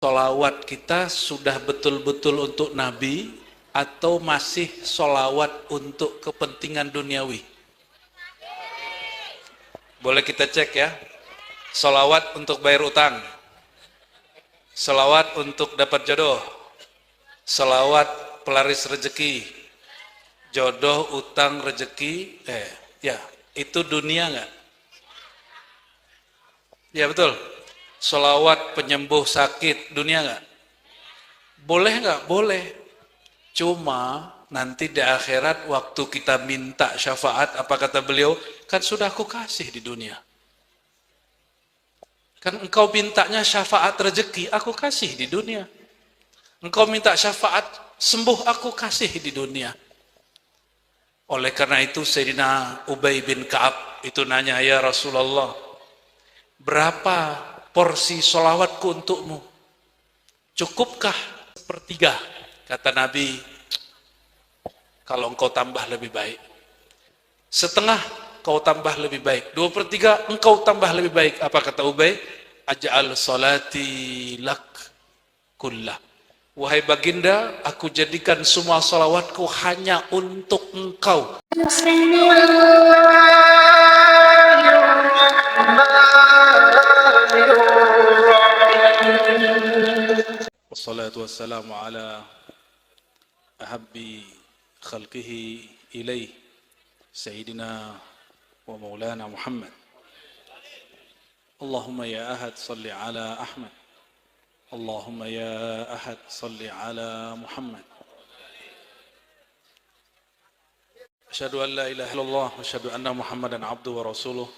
Solawat kita sudah betul-betul untuk Nabi atau masih solawat untuk kepentingan duniawi? Boleh kita cek ya. Solawat untuk bayar utang, solawat untuk dapat jodoh, solawat pelaris rezeki, jodoh, utang, rezeki, ya itu dunia nggak? Ya betul. Solawat penyembuh sakit, dunia nggak? Boleh nggak? Boleh. Cuma nanti di akhirat waktu kita minta syafaat, apa kata beliau? Kan sudah aku kasih di dunia. Kan engkau mintanya syafaat rezeki, aku kasih di dunia. Engkau minta syafaat sembuh, aku kasih di dunia. Oleh karena itu Sayyidina Ubay bin Ka'ab itu nanya, ya Rasulullah, berapa porsi solawatku untukmu? Cukupkah sepertiga? Kata Nabi, kalau engkau tambah lebih baik. Setengah, kau tambah lebih baik. 2/3, engkau tambah lebih baik. Apa kata Ubay? Aj'al salati lak kullah. Wahai baginda, aku jadikan semua salawatku hanya untuk engkau. Wassalatu wassalamu ala ahabbi khalqihi ilaih Sayyidina wa maulana Muhammad. Allahumma ya ahad salli ala Ahmad. Allahumma ya ahad salli ala Muhammad. Asyhadu an la ilaha illallah wa asyhadu anna Muhammadan abduhu wa rasuluh.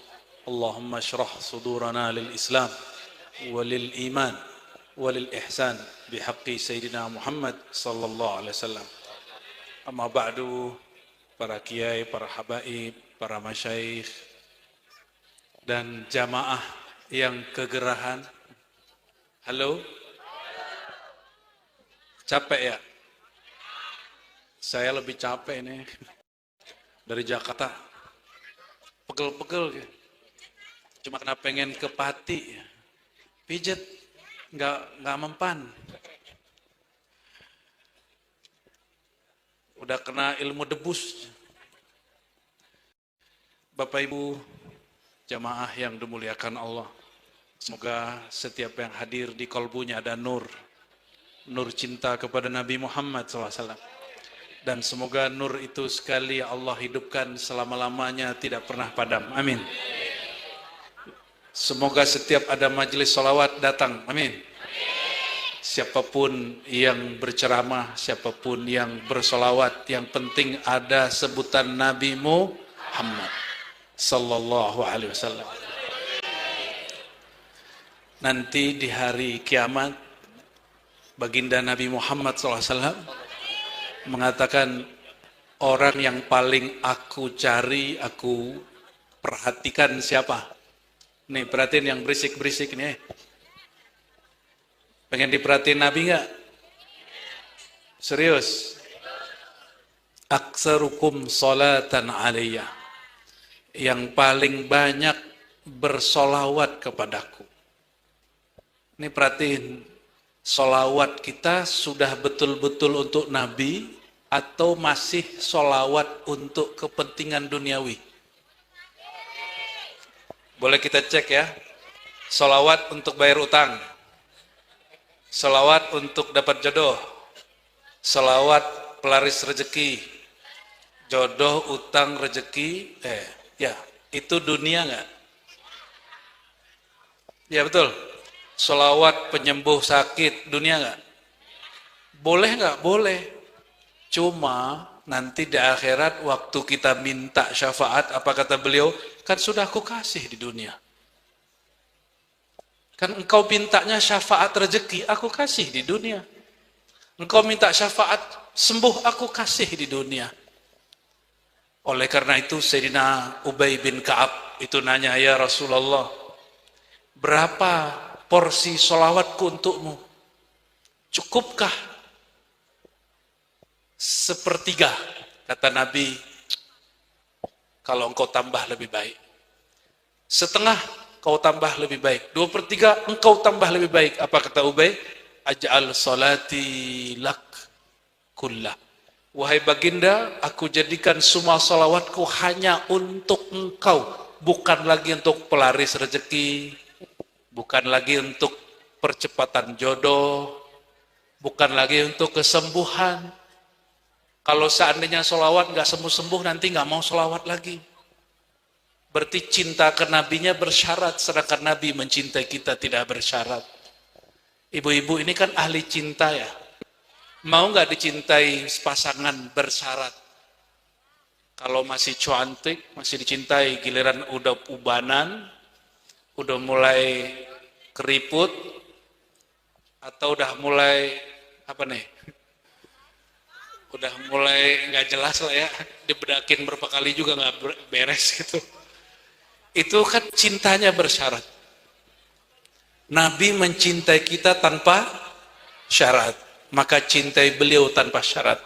Allahumma syrah sudurana lil Islam wa lil iman wa lil ihsan bihaqqi Sayyidina Muhammad sallallahu alaihi wasallam. Amma ba'du, para kiai, para habaib, para masyayikh dan jamaah yang kegerahan. Halo? Capek ya? Saya lebih capek nih. Dari Jakarta. Pegel-pegel. Cuma karena pengen ke Pati. Pijet. Nggak mempan. Udah kena ilmu debus. Bapak Ibu, jamaah yang dimuliakan Allah. Semoga setiap yang hadir di kolbunya ada nur. Nur cinta kepada Nabi Muhammad SAW. Dan semoga nur itu sekali Allah hidupkan selama-lamanya tidak pernah padam. Amin. Semoga setiap ada majelis salawat datang. Amin. Siapapun yang berceramah, siapapun yang bersolawat, yang penting ada sebutan Nabi Muhammad sallallahu alaihi wasallam. Nanti di hari kiamat, baginda Nabi Muhammad SAW mengatakan, orang yang paling aku cari, aku perhatikan siapa? Nih, perhatiin yang berisik-berisik nih. Pengen diperhatiin Nabi nggak? Serius? Aksarukum salatan alaiya. Yang paling banyak bersolawat kepadaku. Ini perhatiin, solawat kita sudah betul-betul untuk Nabi atau masih solawat untuk kepentingan duniawi? Boleh kita cek ya. Solawat untuk bayar utang, solawat untuk dapat jodoh, solawat pelaris rezeki, jodoh, utang, rezeki, ya itu dunia nggak? Ya betul. Solawat penyembuh sakit, dunia nggak? Boleh nggak? Boleh. Cuma nanti di akhirat waktu kita minta syafaat, apa kata beliau? Kan sudah aku kasih di dunia. Kan engkau mintanya syafaat rezeki, aku kasih di dunia. Engkau minta syafaat sembuh, aku kasih di dunia. Oleh karena itu Sayyidina Ubay bin Ka'ab itu nanya, ya Rasulullah, berapa porsi solawatku untukmu? Cukupkah sepertiga? Kata Nabi, kalau engkau tambah lebih baik. Setengah, kau tambah lebih baik. 2/3, engkau tambah lebih baik. Apa kata Ubay? aj'al salati lak kullah. Wahai baginda, aku jadikan semua salawatku hanya untuk engkau, bukan lagi untuk pelaris rezeki, bukan lagi untuk percepatan jodoh, bukan lagi untuk kesembuhan. Kalau seandainya salawat nggak sembuh-sembuh, nanti nggak mau salawat lagi. Berarti cinta ke nabinya bersyarat, sedangkan nabi mencintai kita tidak bersyarat. Ibu-ibu ini kan ahli cinta ya. Mau nggak dicintai pasangan bersyarat? Kalau masih cantik, masih dicintai, giliran udah ubanan, udah mulai keriput, atau udah mulai apa nih? Udah mulai nggak jelas lah ya, dibedakin berapa kali juga nggak beres gitu. Itu kan cintanya bersyarat. Nabi mencintai kita tanpa syarat. Maka cintai beliau tanpa syarat.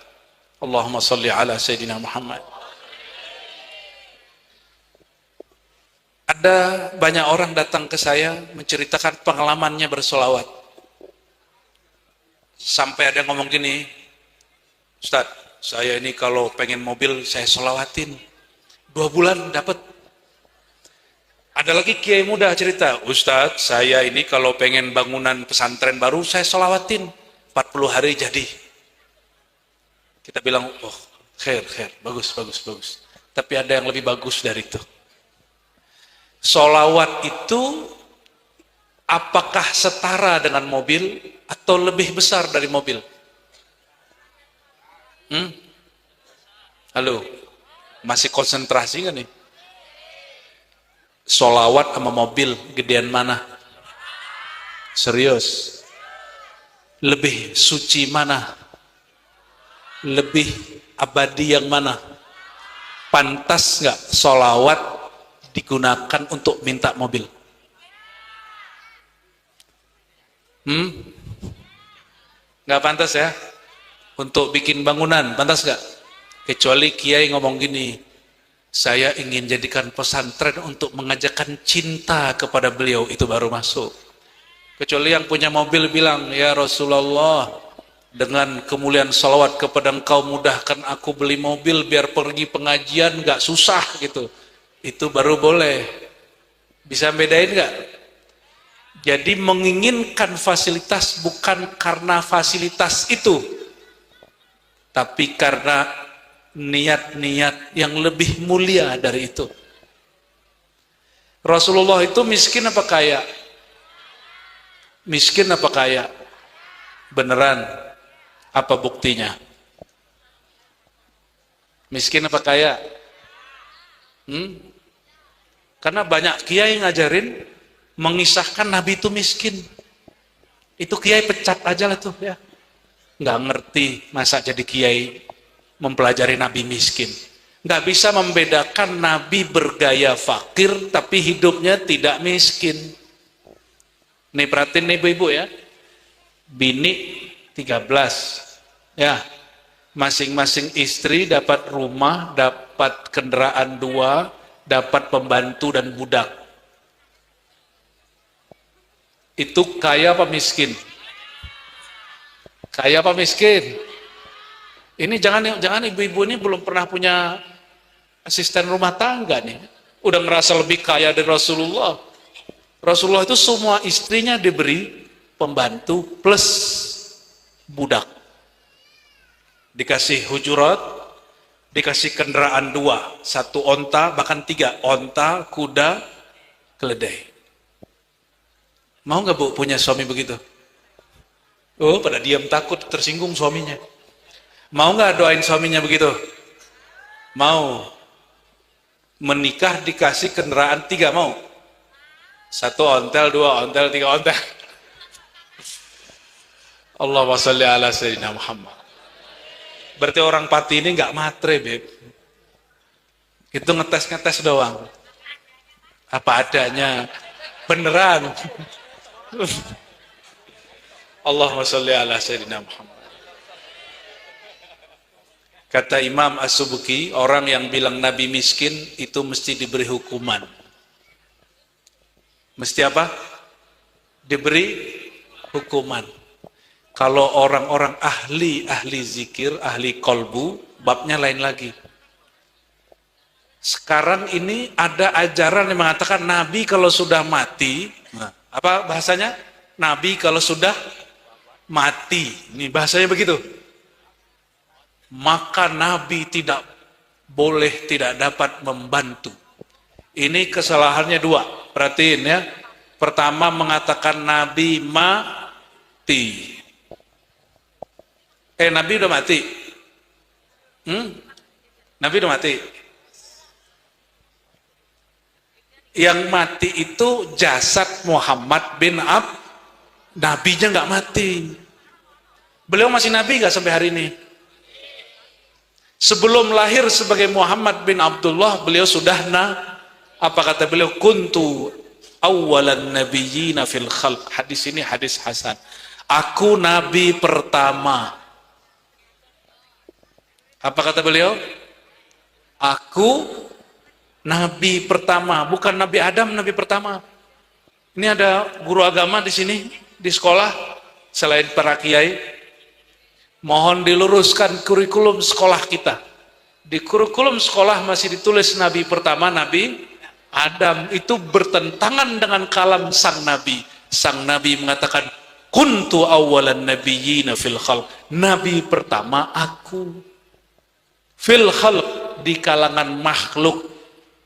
Allahumma salli ala Sayyidina Muhammad. Ada banyak orang datang ke saya menceritakan pengalamannya bersolawat. Sampai ada yang ngomong gini, Ustaz, saya ini kalau pengen mobil saya solawatin. 2 bulan dapat. Ada lagi kiai muda cerita, Ustaz, saya ini kalau pengen bangunan pesantren baru saya solawatin. 40 hari jadi. Kita bilang, oh, khair, bagus. Tapi ada yang lebih bagus dari itu. Solawat itu apakah setara dengan mobil atau lebih besar dari mobil? Halo, masih konsentrasi kan nih? Solawat sama mobil, gedean mana? Serius? Lebih suci mana? Lebih abadi yang mana? Pantas nggak solawat digunakan untuk minta mobil? Nggak pantas ya? Untuk bikin bangunan, pantas nggak? Kecuali kiai ngomong gini, saya ingin jadikan pesantren untuk mengajarkan cinta kepada beliau, itu baru masuk. Kecuali yang punya mobil bilang, ya Rasulullah, dengan kemuliaan salawat kepada engkau mudahkan aku beli mobil biar pergi pengajian nggak susah gitu. Itu baru boleh. Bisa bedain nggak? Jadi menginginkan fasilitas bukan karena fasilitas itu, tapi karena niat-niat yang lebih mulia dari itu. Rasulullah itu miskin apa kaya? Miskin apa kaya? Beneran? Apa buktinya? Miskin apa kaya? Karena banyak kiai ngajarin mengisahkan Nabi itu miskin. Itu kiai pecat aja lah tuh ya. Nggak ngerti masa jadi kiai mempelajari Nabi miskin. Nggak bisa membedakan Nabi bergaya fakir tapi hidupnya tidak miskin. Nih perhatiin nih ibu-ibu ya, bini 13 ya, masing-masing istri dapat rumah, dapat kendaraan 2, dapat pembantu dan budak. Itu kaya apa miskin? Kaya apa miskin? Ini jangan ibu-ibu ini belum pernah punya asisten rumah tangga nih, udah ngerasa lebih kaya dari Rasulullah. Rasulullah itu semua istrinya diberi pembantu plus budak. Dikasih hujurat, dikasih kendaraan 2, 1 onta, bahkan 3 onta, kuda, keledai. Mau nggak bu punya suami begitu? Oh, pada diam takut tersinggung suaminya. Mau nggak doain suaminya begitu? Mau. Menikah dikasih kendaraan 3, mau? 1 ontel, 2 ontel, 3 ontel. Allahumma sholli ala Sayyidina Muhammad. Berarti orang pati ini nggak matre, Beb. Itu ngetes doang. Apa adanya. Beneran. Allahumma sholli ala Sayyidina Muhammad. Kata Imam As-Subuki, orang yang bilang Nabi miskin itu mesti diberi hukuman. Mesti apa? Diberi hukuman. Kalau orang-orang ahli zikir, ahli kolbu, babnya lain lagi. Sekarang ini ada ajaran yang mengatakan Nabi kalau sudah mati, apa bahasanya? Nabi kalau sudah mati, ini bahasanya begitu. Maka Nabi tidak boleh, tidak dapat membantu. Ini kesalahannya dua, perhatiin ya. Pertama mengatakan Nabi mati. Nabi udah mati. Nabi udah mati. Yang mati itu jasad Muhammad bin Nabinya nggak mati. Beliau masih Nabi nggak sampai hari ini? Sebelum lahir sebagai Muhammad bin Abdullah, beliau sudah apa kata beliau? Kuntu awwalan nabiyyina fil khalq. Hadis ini hadis hasan. Aku Nabi pertama. Apa kata beliau? Aku Nabi pertama, bukan Nabi Adam, Nabi pertama. Ini ada guru agama di sini, di sekolah, selain para kiai. Mohon diluruskan kurikulum sekolah kita. Di kurikulum sekolah masih ditulis Nabi pertama, Nabi Adam. Itu bertentangan dengan kalam sang Nabi. Sang Nabi mengatakan, kuntu awwalan nabiyyina fil khalq. Nabi pertama aku. Fil khalq, di kalangan makhluk.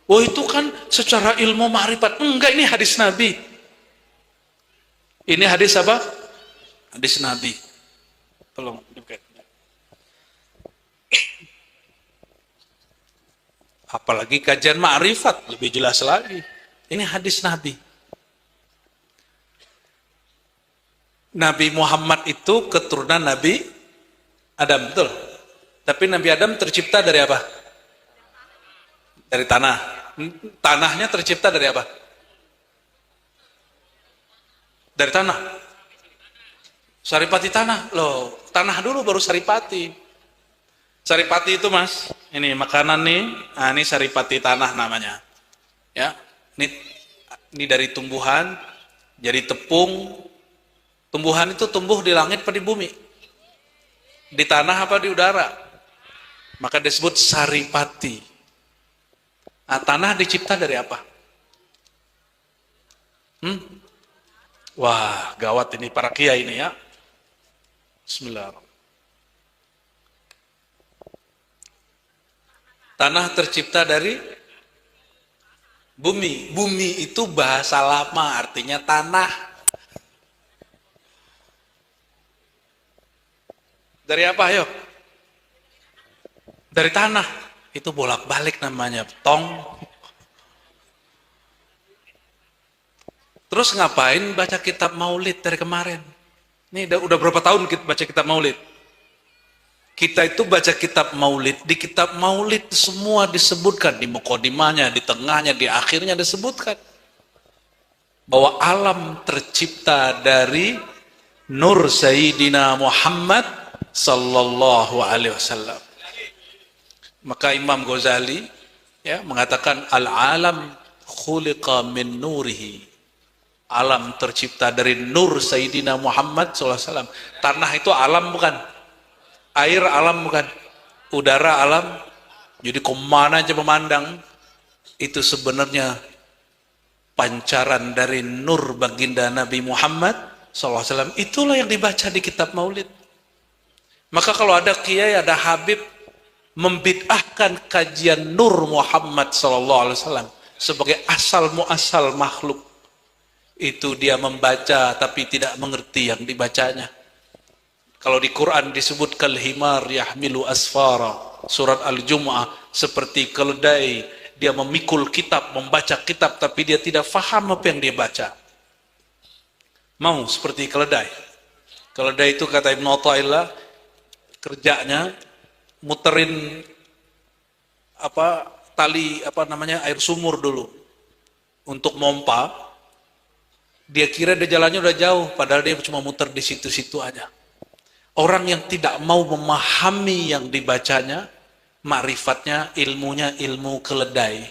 Oh itu kan secara ilmu ma'rifat. Enggak, ini hadis Nabi. Ini hadis apa? Hadis Nabi. Tolong. Apalagi kajian ma'rifat, lebih jelas lagi. Ini hadis Nabi. Nabi Muhammad itu keturunan Nabi Adam, betul? Tapi Nabi Adam tercipta dari apa? Dari tanah. Tanahnya tercipta dari apa? Dari tanah. Saripati tanah. Loh, tanah dulu baru saripati. Saripati itu mas, ini makanan nih. Nah, ini saripati tanah namanya. Ya, ini dari tumbuhan, jadi tepung. Tumbuhan itu tumbuh di langit apa di bumi? Di tanah apa di udara? Maka disebut saripati. Nah, tanah dicipta dari apa? Wah, gawat ini para kiai ini ya. Bismillahirrahmanirrahim. Tanah tercipta dari bumi. Bumi itu bahasa lama, artinya tanah. Dari apa, yuk? Dari tanah. Itu bolak-balik namanya, tong. Terus ngapain baca kitab maulid dari kemarin? Ini udah berapa tahun kita baca kitab maulid? Kita itu baca kitab maulid, di kitab maulid semua disebutkan, di muqaddimahnya, di tengahnya, di akhirnya disebutkan bahwa alam tercipta dari nur Sayyidina Muhammad sallallahu alaihi wasallam. Maka Imam Ghazali ya mengatakan al-alam khuliqa min nurihi. Alam tercipta dari nur Sayyidina Muhammad SAW. Tanah itu alam bukan? Air alam bukan? Udara alam? Jadi kemana aja memandang, itu sebenarnya pancaran dari nur baginda Nabi Muhammad SAW. Itulah yang dibaca di kitab maulid. Maka kalau ada kiai, ada habib, membid'ahkan kajian nur Muhammad SAW sebagai asal muasal makhluk, itu dia membaca tapi tidak mengerti yang dibacanya. Kalau di Quran disebut kalhimar yahmilu asfara, surat Al-Jumu'ah, seperti keledai, dia memikul kitab, membaca kitab tapi dia tidak faham apa yang dia baca. Mau seperti keledai. Keledai itu kata Ibnu Athaillah, kerjanya muterin tali air sumur dulu untuk mompa. Dia kira dia jalannya udah jauh, padahal dia cuma muter di situ-situ aja. Orang yang tidak mau memahami yang dibacanya, ma'rifatnya, ilmunya ilmu keledai.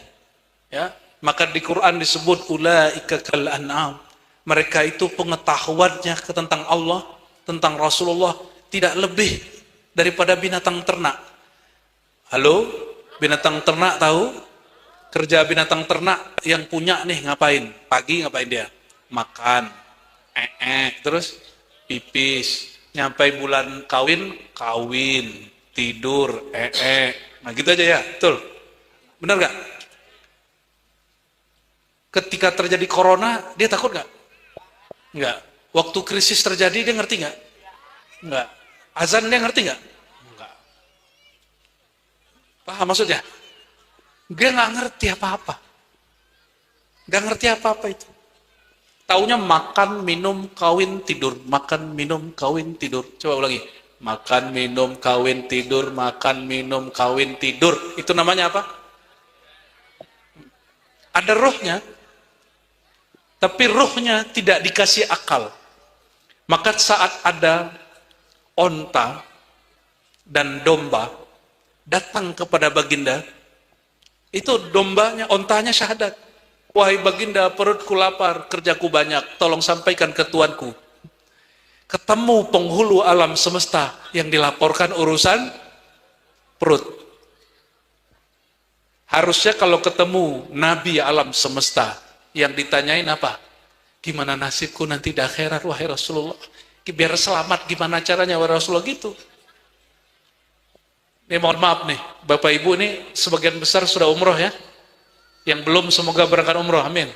Ya, maka di Quran disebut ulaika kal an'am. Mereka itu pengetahuannya tentang Allah, tentang Rasulullah tidak lebih daripada binatang ternak. Halo, binatang ternak tahu? Kerja binatang ternak yang punya nih ngapain? Pagi ngapain dia? Makan, terus pipis. Nyampe bulan kawin, tidur, Nah gitu aja ya, betul? Benar gak? Ketika terjadi corona, dia takut gak? Enggak. Waktu krisis terjadi, dia ngerti gak? Enggak. Azan dia ngerti gak? Enggak. Paham maksudnya? Dia nggak ngerti apa-apa. Nggak ngerti apa-apa itu. Taunya makan, minum, kawin, tidur. Makan, minum, kawin, tidur. Coba ulangi. Makan, minum, kawin, tidur. Makan, minum, kawin, tidur. Itu namanya apa? Ada rohnya. Tapi rohnya tidak dikasih akal. Maka saat ada onta dan domba datang kepada baginda, itu dombanya, ontanya syahadat. Wahai baginda, perutku lapar, kerjaku banyak, tolong sampaikan ke tuanku. Ketemu penghulu alam semesta yang dilaporkan urusan perut. Harusnya kalau ketemu nabi alam semesta yang ditanyain apa? Gimana nasibku nanti di akhirat, wahai Rasulullah? Biar selamat, gimana caranya, wahai Rasulullah, gitu. Ini mohon maaf nih, Bapak Ibu ini sebagian besar sudah umroh ya. Yang belum semoga berangkat umroh, amin.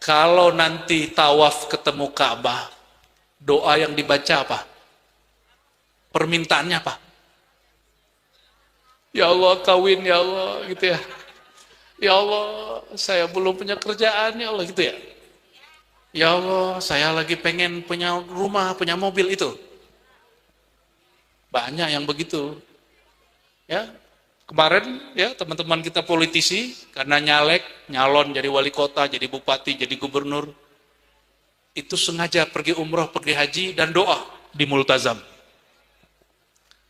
Kalau nanti tawaf ketemu Ka'bah, doa yang dibaca apa? Permintaannya apa? Ya Allah kawin, ya Allah, gitu ya. Ya Allah, saya belum punya kerjaan, ya Allah, gitu ya. Ya Allah, saya lagi pengen punya rumah, punya mobil, itu. Banyak yang begitu. Ya, kemarin ya teman-teman kita politisi karena nyalon jadi wali kota, jadi bupati, jadi gubernur, itu sengaja pergi umroh, pergi haji dan doa di multazam.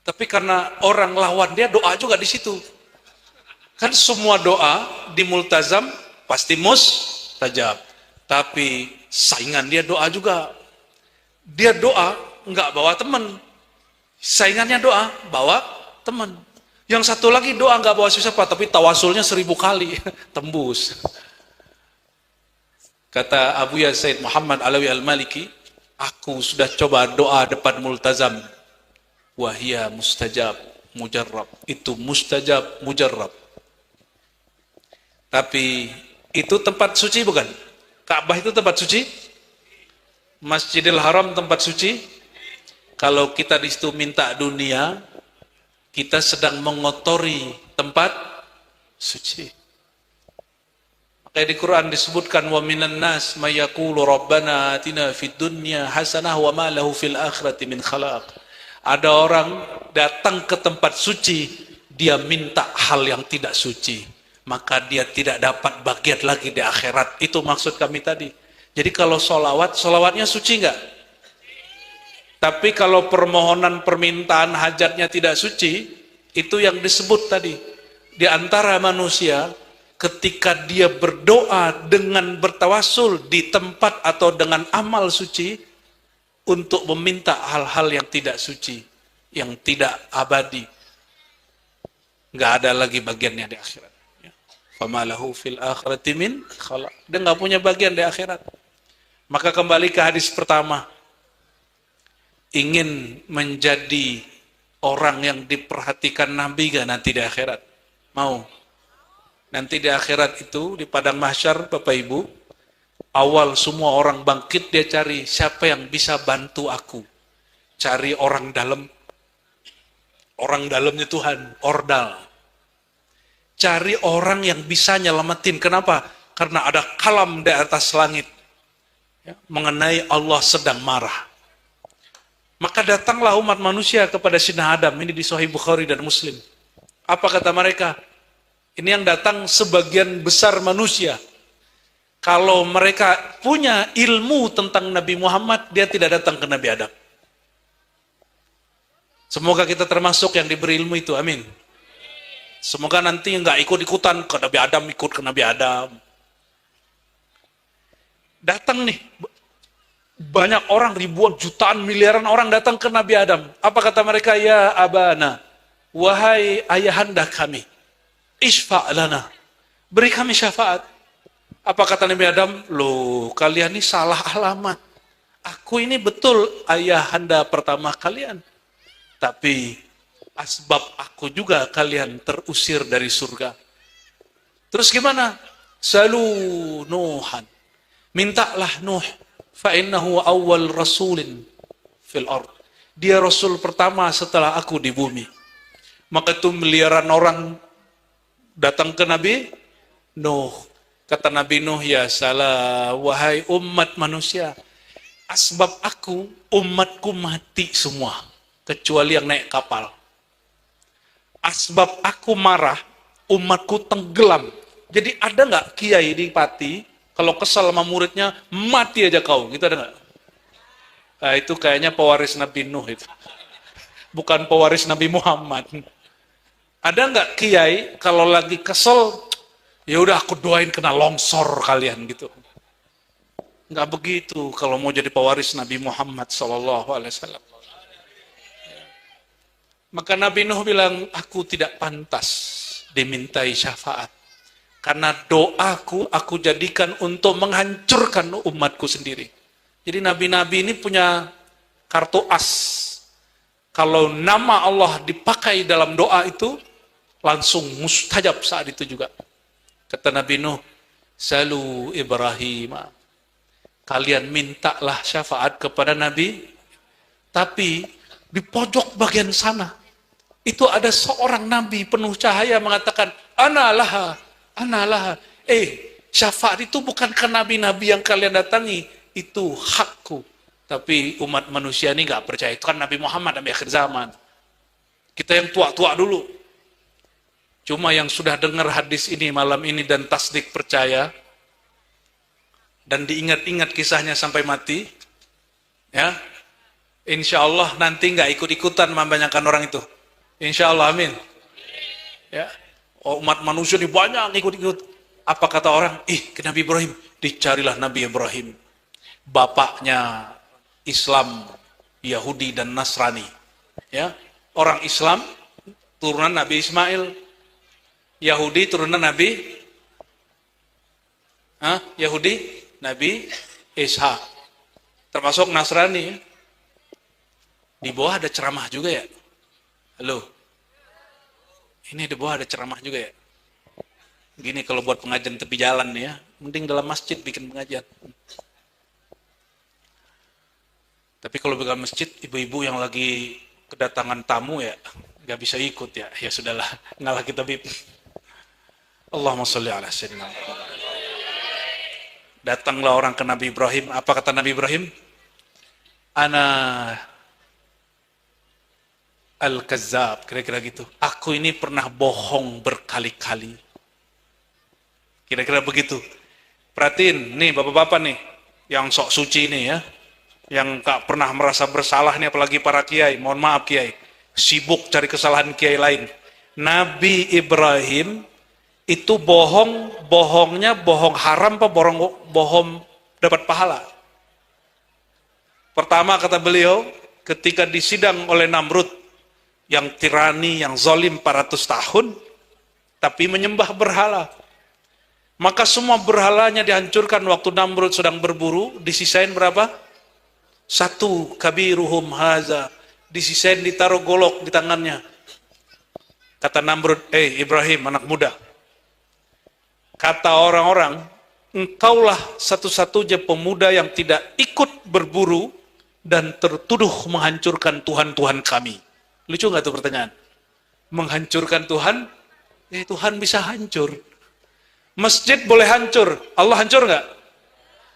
Tapi karena orang lawan dia, doa juga di situ. Kan semua doa di multazam pasti mustajab. Tapi saingan dia doa juga. Dia doa nggak bawa teman. Saingannya doa bawa teman. Yang satu lagi doa nggak bawa siapa, tapi tawasulnya 1000 kali tembus. Kata Abu Said Muhammad Alawi Al-Maliki, aku sudah coba doa depan multazam. Wahia mustajab mujarrab. Itu mustajab mujarrab. Tapi itu tempat suci bukan? Ka'bah itu tempat suci? Masjidil Haram tempat suci? Kalau kita di situ minta dunia, kita sedang mengotori tempat suci. Makanya di Quran disebutkan wa minan nas may yaqulu rabbana atina fid dunya hasanah wa ma lahu fil akhirati min khalaq. Ada orang datang ke tempat suci, dia minta hal yang tidak suci, maka dia tidak dapat bagian lagi di akhirat. Itu maksud kami tadi. Jadi kalau solawatnya suci enggak? Tapi kalau permohonan permintaan hajatnya tidak suci, itu yang disebut tadi. Di antara manusia, ketika dia berdoa dengan bertawasul di tempat atau dengan amal suci, untuk meminta hal-hal yang tidak suci, yang tidak abadi, nggak ada lagi bagiannya di akhirat. Famalahu fil akhirati min khalaq. Dia nggak punya bagian di akhirat. Maka kembali ke hadis pertama. Ingin menjadi orang yang diperhatikan Nabi gak nanti di akhirat? Mau? Nanti di akhirat itu, di padang mahsyar, Bapak Ibu, awal semua orang bangkit, dia cari siapa yang bisa bantu aku. Cari orang dalam. Orang dalamnya Tuhan, ordal. Cari orang yang bisa nyelamatin. Kenapa? Karena ada kalam di atas langit. Ya, mengenai Allah sedang marah. Maka datanglah umat manusia kepada Sina Adam. Ini di Sahih Bukhari dan Muslim. Apa kata mereka? Ini yang datang sebagian besar manusia. Kalau mereka punya ilmu tentang Nabi Muhammad, dia tidak datang ke Nabi Adam. Semoga kita termasuk yang diberi ilmu itu. Amin. Semoga nanti nggak ikut-ikutan ke Nabi Adam, ikut ke Nabi Adam. Datang nih. Banyak orang, ribuan, jutaan, miliaran orang datang ke Nabi Adam. Apa kata mereka? Ya abana, wahai ayahanda kami, isfa' lana, beri kami syafaat. Apa kata Nabi Adam? Loh, kalian ini salah alamat. Aku ini betul ayahanda pertama kalian. Tapi asbab aku juga kalian terusir dari surga. Terus gimana? Salu Nuhan. Mintalah Nuh. Fa'innahu awal rasulin fil ard. Dia rasul pertama setelah aku di bumi. Maka itu miliaran orang datang ke Nabi Nuh. Kata Nabi Nuh, ya salah, wahai umat manusia. Asbab aku, umatku mati semua. Kecuali yang naik kapal. Asbab aku marah, umatku tenggelam. Jadi ada nggak kiai di Pati, kalau kesal sama muridnya, mati aja kau. Gitu ada nggak? Nah, itu kayaknya pewaris Nabi Nuh itu. Bukan pewaris Nabi Muhammad. Ada nggak kiai, kalau lagi kesel, ya udah aku doain kena longsor kalian gitu. Nggak begitu kalau mau jadi pewaris Nabi Muhammad SAW. Maka Nabi Nuh bilang, aku tidak pantas dimintai syafaat. Karena doaku, aku jadikan untuk menghancurkan umatku sendiri. Jadi nabi-nabi ini punya kartu as. Kalau nama Allah dipakai dalam doa itu, langsung mustajab saat itu juga. Kata Nabi Nuh, Salu Ibrahim. Kalian mintalah syafaat kepada Nabi. Tapi di pojok bagian sana, itu ada seorang Nabi penuh cahaya mengatakan, Analah. Syafaat itu bukan ke nabi-nabi yang kalian datangi, itu hakku. Tapi umat manusia ini nggak percaya, itu kan Nabi Muhammad, Nabi akhir zaman. Kita yang tua-tua dulu. Cuma yang sudah dengar hadis ini malam ini dan tasdik percaya, dan diingat-ingat kisahnya sampai mati, ya, insya Allah nanti nggak ikut-ikutan membanyakan orang itu. Insya Allah, amin. Ya. Umat manusia ini banyak ikut-ikut. Apa kata orang? Ke Nabi Ibrahim. Dicarilah Nabi Ibrahim. Bapaknya Islam, Yahudi dan Nasrani. Ya, orang Islam turunan Nabi Ismail. Yahudi turunan Nabi Nabi Ishak. Termasuk Nasrani. Di bawah ada ceramah juga ya? Halo. Ini di bawah ada ceramah juga ya. Gini kalau buat pengajian tepi jalan ya, mending dalam masjid bikin pengajian. Tapi kalau bukan masjid, ibu-ibu yang lagi kedatangan tamu ya, nggak bisa ikut ya. Ya sudahlah, ngalah kita bib. Allahumma sholli ala sayyidina Muhammad. Datanglah orang ke Nabi Ibrahim. Apa kata Nabi Ibrahim? Ana Al-Kazzab, kira-kira gitu. Aku ini pernah bohong berkali-kali. Kira-kira begitu. Perhatiin, nih bapak-bapak nih, yang sok suci nih ya, yang gak pernah merasa bersalah nih, apalagi para kiai. Mohon maaf kiai, sibuk cari kesalahan kiai lain. Nabi Ibrahim itu bohongnya bohong haram apa bohong dapat pahala? Pertama kata beliau, ketika disidang oleh Namrud, yang tirani, yang zalim 400 tahun, tapi menyembah berhala. Maka semua berhalanya dihancurkan waktu Namrud sedang berburu, disisain berapa? 1 kabiruhum haza, disisain ditaruh golok di tangannya. Kata Namrud, Ibrahim anak muda, kata orang-orang, engkaulah satu-satunya pemuda yang tidak ikut berburu dan tertuduh menghancurkan Tuhan-Tuhan kami. Lucu nggak tuh pertanyaan? Menghancurkan Tuhan? Tuhan bisa hancur. Masjid boleh hancur, Allah hancur nggak?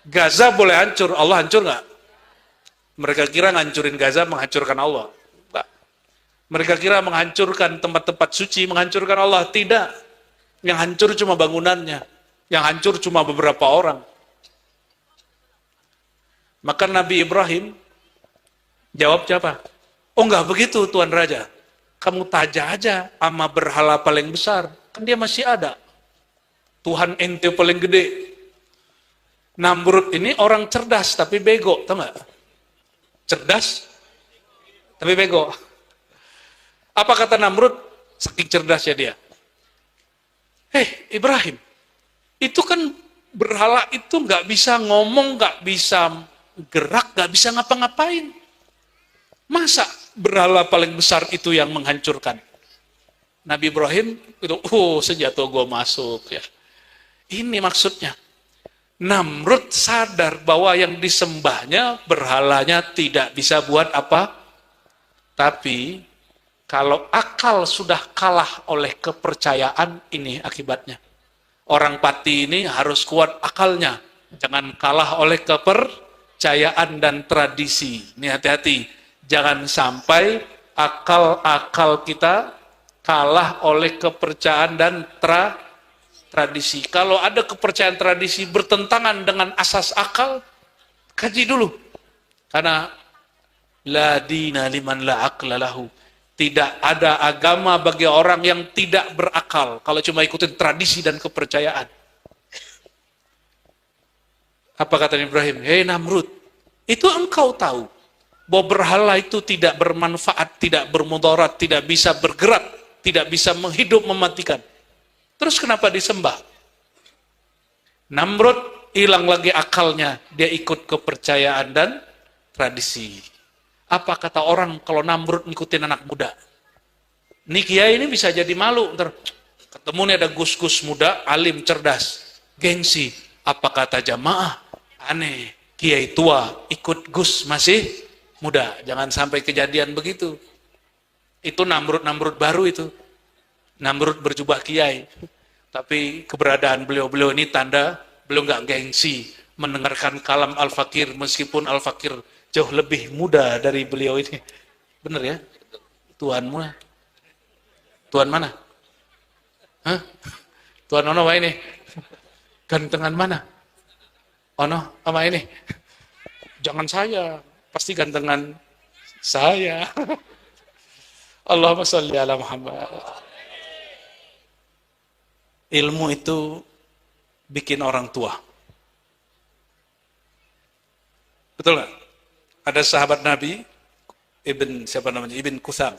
Gaza boleh hancur, Allah hancur nggak? Mereka kira ngancurin Gaza menghancurkan Allah. Enggak. Mereka kira menghancurkan tempat-tempat suci menghancurkan Allah. Tidak. Yang hancur cuma bangunannya. Yang hancur cuma beberapa orang. Maka Nabi Ibrahim jawab siapa? Oh enggak begitu Tuan Raja. Kamu tanya aja sama berhala paling besar. Kan dia masih ada. Tuhan ente paling gede. Namrud ini orang cerdas tapi bego, tahu nggak? Cerdas tapi bego. Apa kata Namrud? Saking cerdasnya dia. Ibrahim, itu kan berhala itu nggak bisa ngomong, nggak bisa gerak, nggak bisa ngapa-ngapain. Masa berhala paling besar itu yang menghancurkan? Nabi Ibrahim itu, senjata gue masuk ya. Ini maksudnya. Namrud sadar bahwa yang disembahnya berhalanya tidak bisa buat apa. Tapi kalau akal sudah kalah oleh kepercayaan, ini akibatnya. Orang pati ini harus kuat akalnya. Jangan kalah oleh kepercayaan dan tradisi. Ini hati-hati. Jangan sampai akal-akal kita kalah oleh kepercayaan dan tradisi. Kalau ada kepercayaan tradisi bertentangan dengan asas akal, kaji dulu. Karena la dina liman la aqla lahu. Tidak ada agama bagi orang yang tidak berakal. Kalau cuma ikutin tradisi dan kepercayaan. Apa kata Ibrahim? Namrud, itu engkau tahu bahwa berhala itu tidak bermanfaat, tidak bermudarat, tidak bisa bergerak, tidak bisa menghidup, mematikan. Terus kenapa disembah? Namrud hilang lagi akalnya, dia ikut kepercayaan dan tradisi. Apa kata orang kalau Namrud ngikutin anak muda? Nih kiai ini bisa jadi malu. Ntar ketemu nih ada gus-gus muda, alim, cerdas, gengsi. Apa kata jamaah? Aneh, kiai tua ikut gus masih muda. Jangan sampai kejadian begitu. Itu Namrud baru itu. Namrud berjubah kiai. Tapi keberadaan beliau-beliau ini tanda beliau nggak gengsi mendengarkan kalam Al-Fakir, meskipun Al-Fakir jauh lebih muda dari beliau ini. Bener ya? Tuanmu lah. Tuan mana? Hah? Tuan ono ini? Gantengan mana? Ono sama ini? Jangan saya, pasti gantengan saya. Allahumma sholli ala Muhammad. Ilmu itu bikin orang tua. Betul nggak? Ada sahabat Nabi, Ibn Kutham.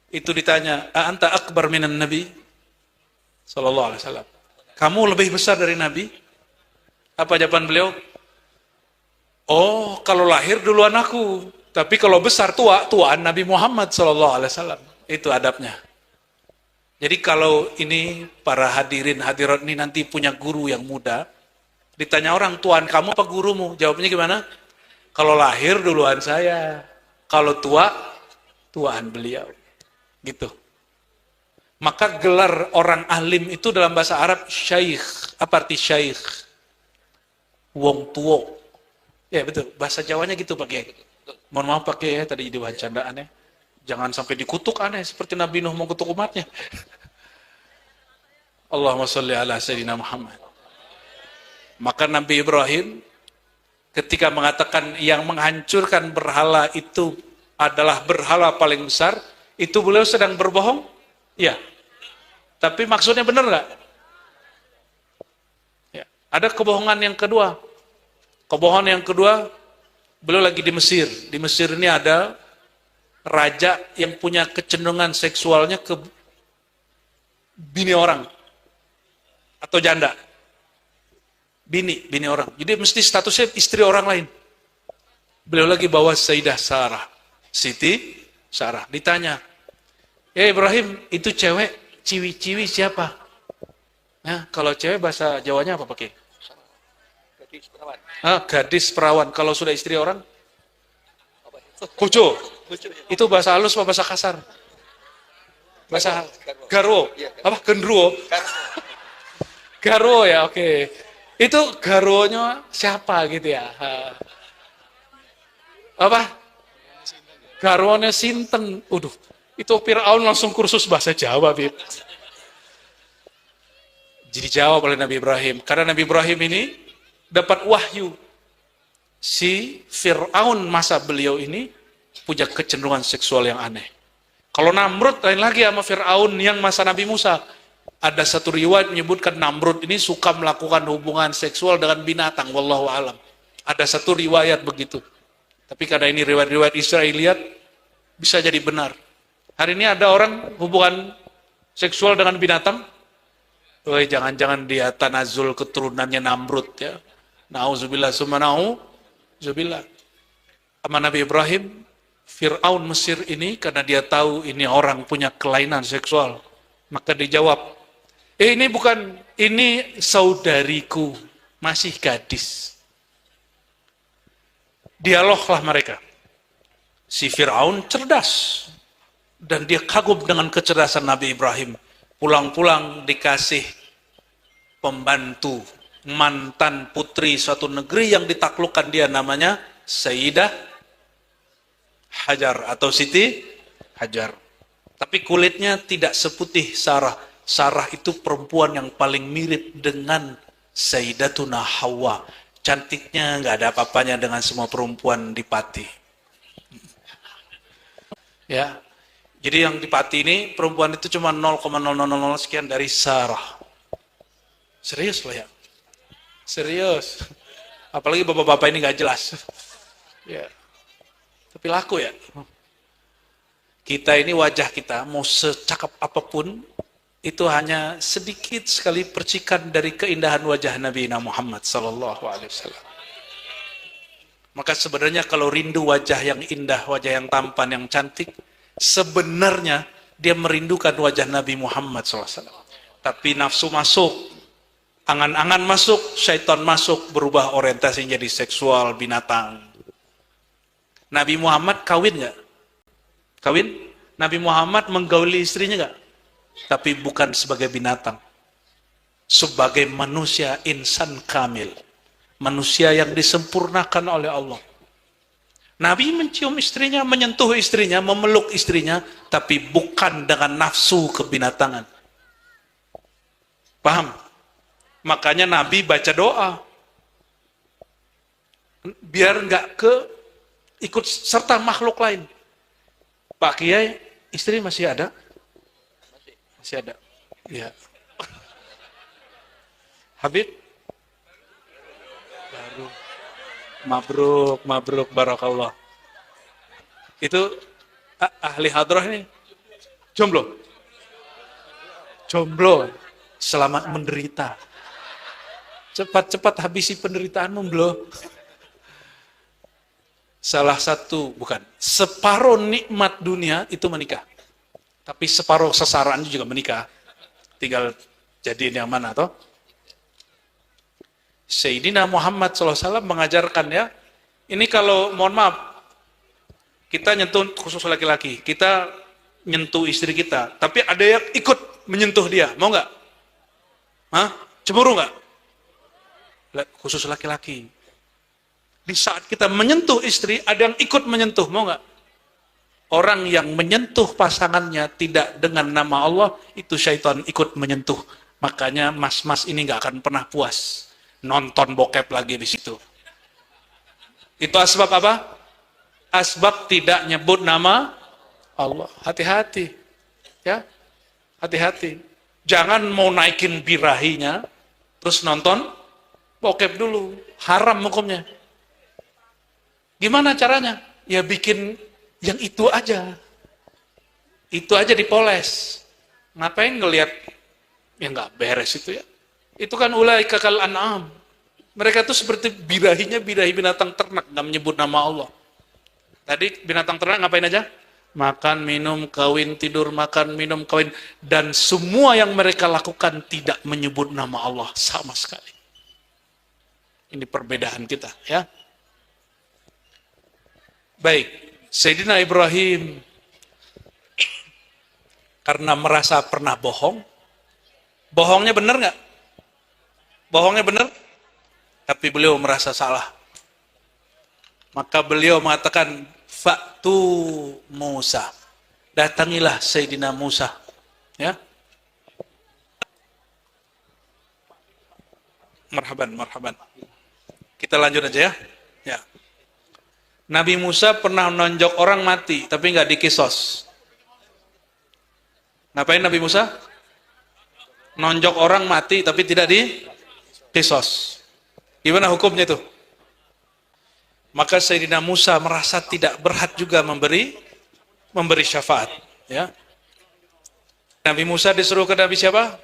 Itu ditanya, anta akbar minan Nabi? Sallallahu alaihi wasallam. Kamu lebih besar dari Nabi? Apa jawaban beliau? Oh, kalau lahir duluan aku. Tapi kalau besar tuaan Nabi Muhammad Sallallahu alaihi wasallam. Itu adabnya. Jadi kalau ini para hadirin hadirat ini nanti punya guru yang muda, ditanya orang, tuan kamu apa gurumu? Jawabnya gimana? Kalau lahir duluan saya, kalau tua, tuaan beliau. Gitu. Maka gelar orang alim itu dalam bahasa Arab syaikh. Apa arti syaikh? Wong tuo. Ya betul, bahasa Jawanya gitu pakai. Mohon maaf pakai ya, tadi jadi candaan ya. Jangan sampai dikutuk aneh, seperti Nabi Nuh mau kutuk umatnya. Allahumma sholli ala Sayyidina Muhammad. Maka Nabi Ibrahim ketika mengatakan yang menghancurkan berhala itu adalah berhala paling besar, itu beliau sedang berbohong? Ya. Tapi maksudnya benar nggak? Ya. Ada kebohongan yang kedua. Kebohongan yang kedua, beliau lagi di Mesir. Di Mesir ini ada raja yang punya kecenderungan seksualnya ke bini orang atau janda. Bini orang. Jadi mesti statusnya istri orang lain. Beliau lagi bawa Sayyidah Sarah, Siti Sarah. Ditanya, Ibrahim, itu cewek, ciwi-ciwi siapa? Nah, kalau cewek bahasa Jawanya apa pakai? Gadis perawan. Gadis perawan. Kalau sudah istri orang? Bojo. Itu bahasa halus apa bahasa kasar? Bahasa garwo. Apa? Gendruwo. Garwo ya, oke. Itu garwonya siapa gitu ya? Apa? Garwonya sinten. Itu Fir'aun langsung kursus bahasa Jawa, Bib. Jadi jawab oleh Nabi Ibrahim. Karena Nabi Ibrahim ini dapat wahyu. Si Fir'aun masa beliau ini punya kecenderungan seksual yang aneh. Kalau Namrud lain lagi sama Fir'aun yang masa Nabi Musa. Ada satu riwayat menyebutkan Namrud ini suka melakukan hubungan seksual dengan binatang, wallahu alam. Ada satu riwayat begitu. Tapi karena ini riwayat-riwayat Israiliyat, bisa jadi benar. Hari ini ada orang hubungan seksual dengan binatang? Woi, jangan-jangan dia tanazul keturunannya Namrud ya. Nauzubillah summa nauzubillah. Sama Nabi Ibrahim, Fir'aun Mesir ini karena dia tahu ini orang punya kelainan seksual, maka dijawab, ini saudariku, masih gadis. Dialoglah mereka. Si Fir'aun cerdas, dan dia kagum dengan kecerdasan Nabi Ibrahim. Pulang-pulang dikasih pembantu, mantan putri suatu negeri yang ditaklukkan dia, namanya Sayyidah Hajar atau Siti Hajar. Tapi kulitnya tidak seputih Sarah. Sarah itu perempuan yang paling mirip dengan Sayyidatuna Hawa. Cantiknya nggak ada apa-apanya dengan semua perempuan di Pati. Ya, jadi yang di Pati ini perempuan itu cuma 0,0000 sekian dari Sarah. Serius loh ya, serius. Apalagi bapak-bapak ini nggak jelas. Ya, tapi laku ya. Kita ini wajah kita mau secakap apapun, itu hanya sedikit sekali percikan dari keindahan wajah Nabi Muhammad SAW. Maka sebenarnya kalau rindu wajah yang indah, wajah yang tampan, yang cantik, sebenarnya dia merindukan wajah Nabi Muhammad SAW. Tapi nafsu masuk, angan-angan masuk, syaitan masuk, berubah orientasi jadi seksual, binatang. Nabi Muhammad kawin nggak? Kawin? Nabi Muhammad menggauli istrinya nggak? Tapi bukan sebagai binatang, sebagai manusia insan kamil, manusia yang disempurnakan oleh Allah. Nabi mencium istrinya, menyentuh istrinya, memeluk istrinya, tapi bukan dengan nafsu kebinatangan. Paham? Makanya Nabi baca doa, biar nggak ikut serta makhluk lain. Pak Kiai, istri masih ada? Masih ada. Ya. Habib? Baru. Mabruk, barakallah. Itu ahli hadroh ini. Jomblo. Selamat menderita. Cepat-cepat habisi penderitaanmu, bro. Separuh nikmat dunia itu menikah. Tapi separuh sesaraan juga menikah. Tinggal jadiin yang mana toh? Sayyidina Muhammad SAW mengajarkan ya, ini kalau mohon maaf, kita nyentuh khusus laki-laki, kita nyentuh istri kita, tapi ada yang ikut menyentuh dia, mau nggak? Hah? Cemburu nggak? Khusus laki-laki. Di saat kita menyentuh istri, ada yang ikut menyentuh, mau nggak? Orang yang menyentuh pasangannya tidak dengan nama Allah, itu syaitan ikut menyentuh. Makanya mas-mas ini nggak akan pernah puas. Nonton bokep lagi di situ. Itu asbab apa? Asbab tidak nyebut nama Allah. Hati-hati. Ya. Hati-hati. Jangan mau naikin birahinya, terus nonton bokep dulu. Haram hukumnya. Gimana caranya? Ya bikin yang itu aja dipoles. Ngapain ngelihat yang nggak beres itu ya? Itu kan ulaika kal an'am. Mereka tuh seperti birahi binatang ternak, nggak menyebut nama Allah. Tadi binatang ternak ngapain aja? Makan, minum, kawin, tidur, makan, minum, kawin, dan semua yang mereka lakukan tidak menyebut nama Allah sama sekali. Ini perbedaan kita, ya. Baik. Sayyidina Ibrahim karena merasa pernah bohong, bohongnya benar nggak? Bohongnya benar, tapi beliau merasa salah. Maka beliau mengatakan, Fa'tu Musa, datangilah Sayyidina Musa. Ya, marhaban. Kita lanjut aja ya. Ya. Nabi Musa pernah nonjok orang mati, tapi nggak dikisos. Ngapain Nabi Musa? Nonjok orang mati tapi tidak di kisos. Gimana hukumnya itu? Maka Sayyidina Musa merasa tidak berhak juga memberi syafaat. Ya. Nabi Musa disuruh ke Nabi siapa?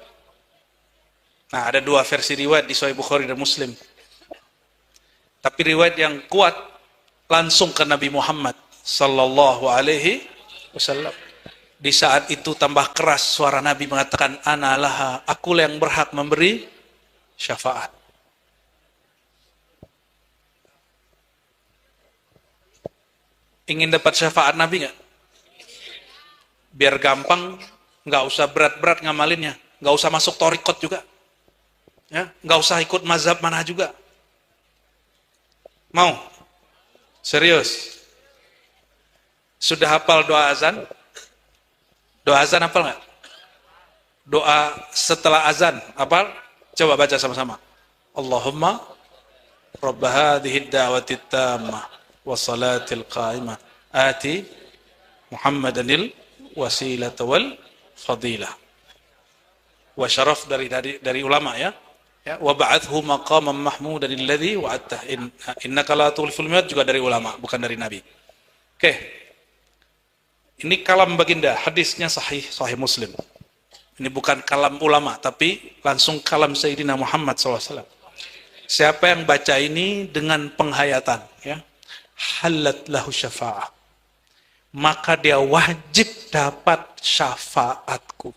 Nah, ada dua versi riwayat di Sahih Bukhari dan Muslim. Tapi riwayat yang kuat langsung ke Nabi Muhammad sallallahu alaihi wasallam. Di saat itu tambah keras suara Nabi mengatakan, ana laha, akulah yang berhak memberi syafaat. Ingin dapat syafaat Nabi nggak? Biar gampang, nggak usah berat-berat ngamalinnya, nggak usah masuk torikot juga, ya, nggak usah ikut mazhab mana juga. Mau? Serius? Sudah hafal doa azan? Doa azan hafal nggak? Doa setelah azan hafal? Coba baca sama-sama. Allahumma Rabba hadhihi da'wati tammah wa salatil qa'imah ati Muhammadanil wasilata wal fadilah. Wa syaraf dari ulama ya. Ya, wa ba'athu maqaman mahmudan alladhi wa'adtah innaka la tuliful mi'ad, juga dari ulama, bukan dari Nabi. Oke. Ini kalam baginda, hadisnya sahih Muslim. Ini bukan kalam ulama, tapi langsung kalam Sayyidina Muhammad SAW. Siapa yang baca ini dengan penghayatan, ya, halat lahu syafa'ah, maka dia wajib dapat syafaatku.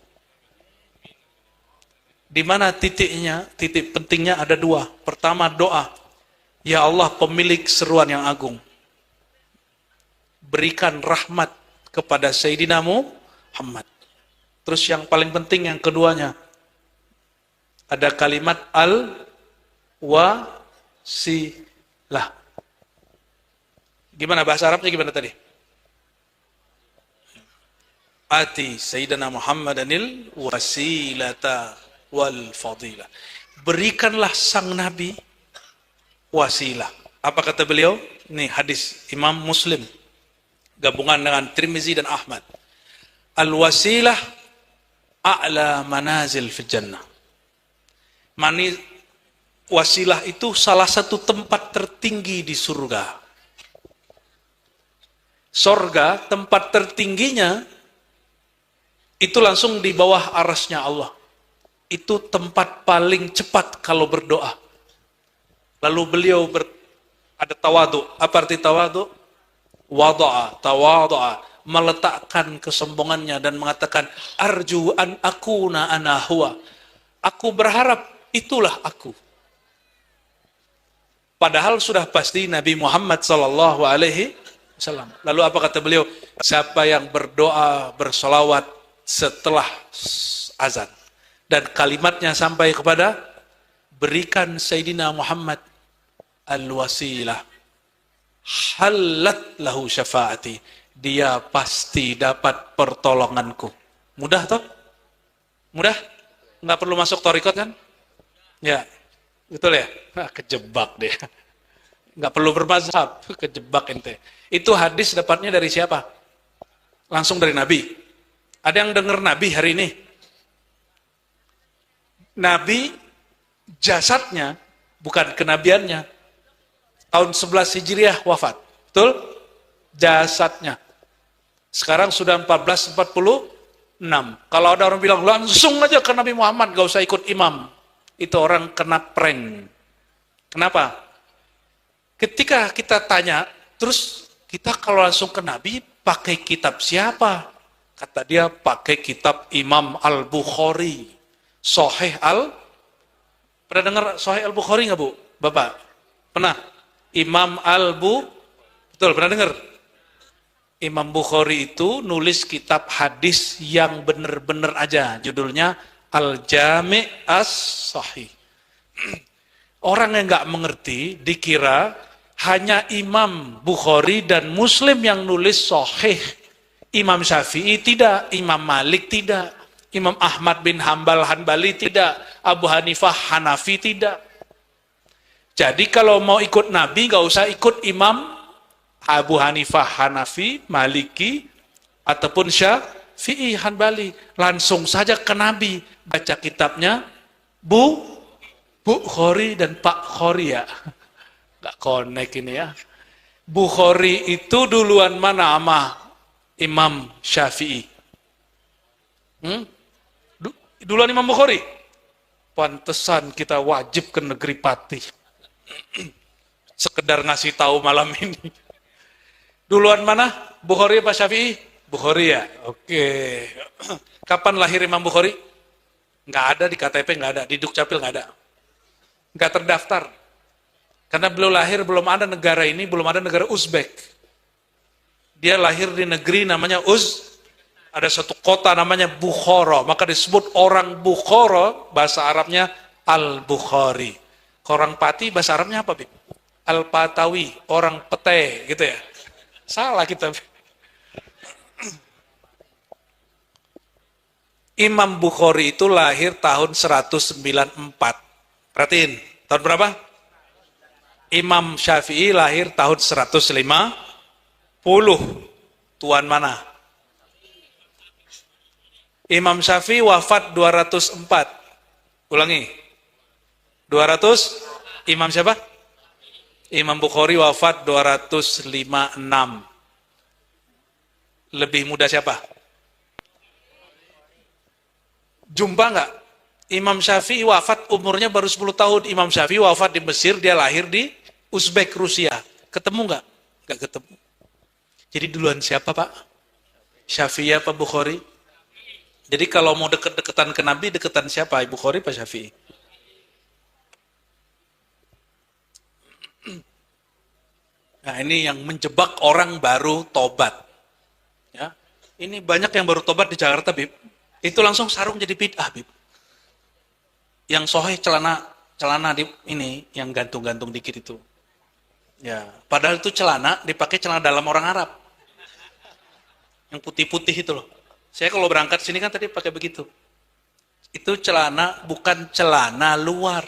Di mana titiknya? Titik pentingnya ada dua. Pertama, doa. Ya Allah, pemilik seruan yang agung, berikan rahmat kepada Sayyidina Muhammad. Terus yang paling penting yang keduanya, ada kalimat al-wasilah. Gimana bahasa Arabnya, gimana tadi? Ati Sayyidina Muhammadanil wasilata wal fadilah. Berikanlah sang Nabi wasilah. Apa kata beliau? Ini hadis Imam Muslim, gabungan dengan Tirmizi dan Ahmad. Al-wasilah a'la manazil fil jannah. Wasilah itu salah satu tempat tertinggi di surga. Surga, tempat tertingginya itu langsung di bawah arasnya Allah. Itu tempat paling cepat kalau berdoa. Lalu beliau ada tawadu. Apa arti tawadu? Tawadu'a, meletakkan kesombongannya dan mengatakan, arju an akuna ana huwa. Aku berharap itulah aku. Padahal sudah pasti Nabi Muhammad sallallahu alaihi wasallam. Lalu apa kata beliau? Siapa yang berdoa, bersolawat setelah azan dan kalimatnya sampai kepada berikan Sayyidina Muhammad al-wasilah, halat lahu syafaati, dia pasti dapat pertolonganku. Mudah toh? Mudah? Nggak perlu masuk torikot kan? Ya, betul ya? Kejebak deh. Nggak perlu bermazhab, kejebak ente. Itu hadis dapatnya dari siapa? Langsung dari Nabi. Ada yang dengar Nabi hari ini? Nabi jasadnya, bukan kenabiannya, tahun 11 Hijriah wafat. Betul? Jasadnya. Sekarang sudah 1446. Kalau ada orang bilang, langsung aja ke Nabi Muhammad, gak usah ikut imam. Itu orang kena prank. Kenapa? Ketika kita tanya, terus kita kalau langsung ke Nabi, pakai kitab siapa? Kata dia, pakai kitab Imam Al-Bukhari. Pernah dengar Sahih Al-Bukhari nggak Bu? Bapak? Pernah? Imam Betul, pernah dengar? Imam Bukhari itu nulis kitab hadis yang bener-bener aja. Judulnya Al-Jami' As-Sahih. Orang yang nggak mengerti dikira hanya Imam Bukhari dan Muslim yang nulis Sahih. Imam Syafi'i tidak, Imam Malik tidak, Imam Ahmad bin Hanbali tidak, Abu Hanifah Hanafi tidak. Jadi kalau mau ikut Nabi nggak usah ikut Imam Abu Hanifah Hanafi, Maliki, ataupun Syafi'i Hanbali. Langsung saja ke Nabi. baca kitabnya Bukhari dan Pak Khori ya. Gak connect ini ya. Bukhari itu duluan mana sama Imam Syafi'i? Duluan Imam Bukhari? Pantesan kita wajib ke negeri Pati. Sekedar ngasih tahu malam ini. Duluan mana? Bukhari apa Syafi'i? Bukhari ya? Oke. Kapan lahir Imam Bukhari? Nggak ada di KTP, nggak ada. Di Dukcapil nggak ada. Nggak terdaftar. Karena beliau lahir, belum ada negara ini, belum ada negara Uzbek. Dia lahir di negeri namanya ada satu kota namanya Bukhara, maka disebut orang Bukhara, bahasa Arabnya Al-Bukhari. Orang Pati, bahasa Arabnya apa, Bib? Al-Patawi, orang pete, gitu ya. Salah kita. Imam Bukhari itu lahir tahun 194. Perhatiin, tahun berapa? Imam Syafi'i lahir tahun 150. Tuan mana? Imam Syafi'i wafat 204. Ulangi. 200. Imam siapa? Imam Bukhari wafat 256. Lebih muda siapa? Jumpa nggak? Imam Syafi'i wafat umurnya baru 10 tahun. Imam Syafi'i wafat di Mesir, dia lahir di Uzbek, Rusia. Ketemu nggak? Nggak ketemu. Jadi duluan siapa, Pak? Syafi'i apa Bukhari? Jadi kalau mau deket-deketan ke Nabi, deketan siapa? Bukhari apa Syafi'i? Nah, ini yang menjebak orang baru tobat. Ya. Ini banyak yang baru tobat di Jakarta, Bib. Itu langsung sarung jadi bid'ah, Bib. Yang soheh celana di ini yang gantung-gantung dikit itu. Ya, padahal itu celana dipakai celana dalam orang Arab. Yang putih-putih itu loh. Saya kalau berangkat sini kan tadi pakai begitu. Itu celana bukan celana luar.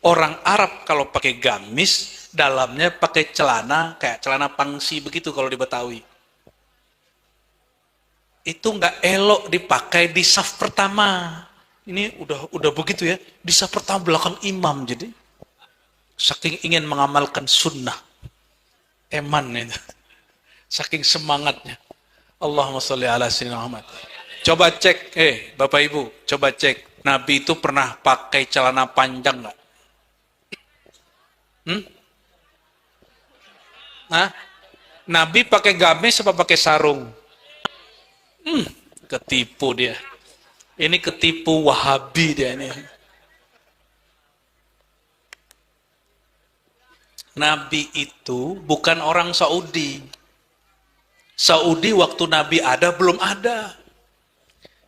Orang Arab kalau pakai gamis, dalamnya pakai celana kayak celana pangsi begitu kalau di Betawi. Itu nggak elok dipakai di saf pertama. Ini udah begitu ya, di saf pertama belakang imam jadi. Saking ingin mengamalkan sunnah. Eman itu. Saking semangatnya. Allahumma sholli ala sayyidina Muhammad. Coba cek, Bapak Ibu, coba cek. Nabi itu pernah pakai celana panjang nggak? Nah, Nabi pakai gamis apa pakai sarung? Ketipu dia. Ini ketipu Wahabi dia ini. Nabi itu bukan orang Saudi. Saudi waktu Nabi ada belum ada.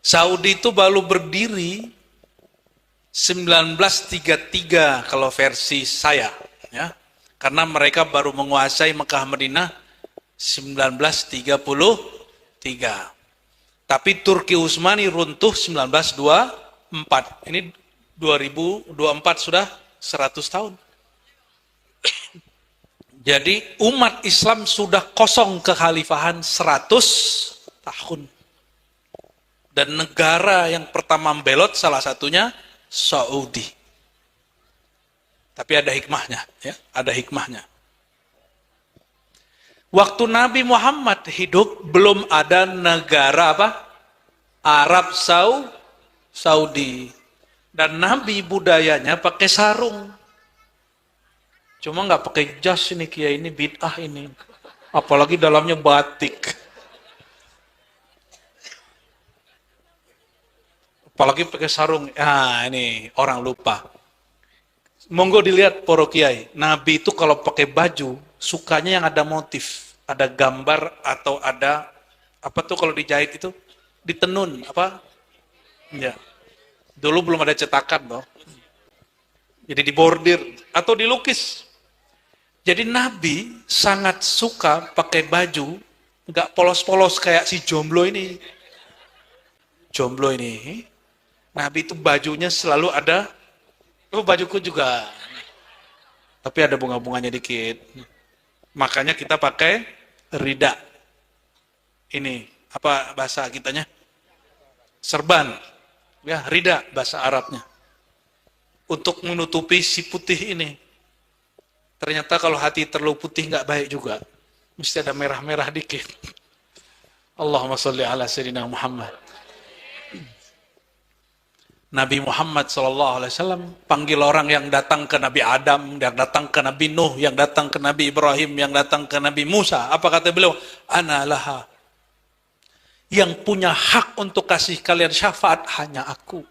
Saudi itu baru berdiri 1933 kalau versi saya, ya. Karena mereka baru menguasai Mekah Madinah 1933. Tapi Turki Utsmani runtuh 1924. Ini 2024 sudah 100 tahun. Jadi umat Islam sudah kosong kekhalifahan 100 tahun. Dan negara yang pertama membelot salah satunya Saudi. Tapi ada hikmahnya, ya, ada hikmahnya. Waktu Nabi Muhammad hidup belum ada negara apa? Arab Saudi. Dan Nabi budayanya pakai sarung. Cuma nggak pakai jas ini kiai, ini bid'ah ini. Apalagi dalamnya batik. Apalagi pakai sarung. Ah, ini orang lupa. Monggo dilihat poro kiai. Nabi itu kalau pakai baju, sukanya yang ada motif. Ada gambar atau ada, apa tuh kalau dijahit itu? Ditenun, apa? Ya. Dulu belum ada cetakan loh. Jadi dibordir atau dilukis. Jadi Nabi sangat suka pakai baju, nggak polos-polos kayak si jomblo ini. Jomblo ini, Nabi itu bajunya selalu ada, bajuku juga. Tapi ada bunga-bunganya dikit. Makanya kita pakai rida. Ini, apa bahasa kitanya? Serban. Ya, rida bahasa Arabnya. Untuk menutupi si putih ini. Ternyata kalau hati terlalu putih nggak baik juga. Mesti ada merah-merah dikit. Allahumma sholli ala sayyidina Muhammad. Nabi Muhammad SAW panggil orang yang datang ke Nabi Adam, yang datang ke Nabi Nuh, yang datang ke Nabi Ibrahim, yang datang ke Nabi Musa. Apa kata beliau? Ana laha. Yang punya hak untuk kasih kalian syafaat hanya aku.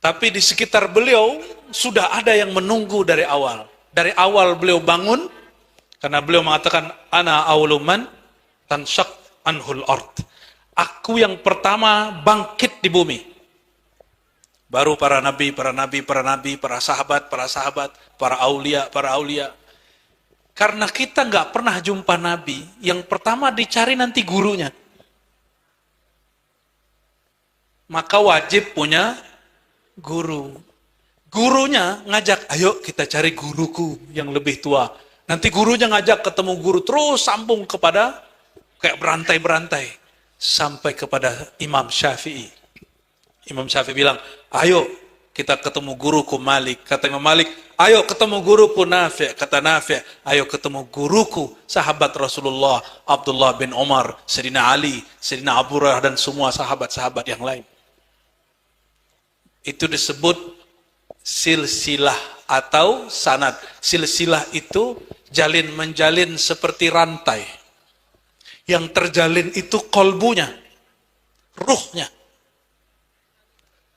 Tapi di sekitar beliau sudah ada yang menunggu dari awal. Dari awal beliau bangun, karena beliau mengatakan, Ana awluman tansyak anhul ard. Aku yang pertama bangkit di bumi. Baru para nabi, para sahabat, para aulia. Karena kita nggak pernah jumpa nabi, yang pertama dicari nanti gurunya. Maka wajib punya guru. Gurunya ngajak, ayo kita cari guruku yang lebih tua. Nanti gurunya ngajak ketemu guru, terus sambung kepada, kayak berantai-berantai. Sampai kepada Imam Syafi'i. Imam Syafi'i bilang, ayo kita ketemu guruku Malik. Kata Imam Malik, ayo ketemu guruku Nafi'. Kata Nafi', ayo ketemu guruku sahabat Rasulullah, Abdullah bin Umar, Sayyidina Ali, Sayyidina Abu Hurairah, dan semua sahabat-sahabat yang lain. Itu disebut silsilah atau sanad. Silsilah itu jalin menjalin seperti rantai. Yang terjalin itu kolbunya, ruhnya.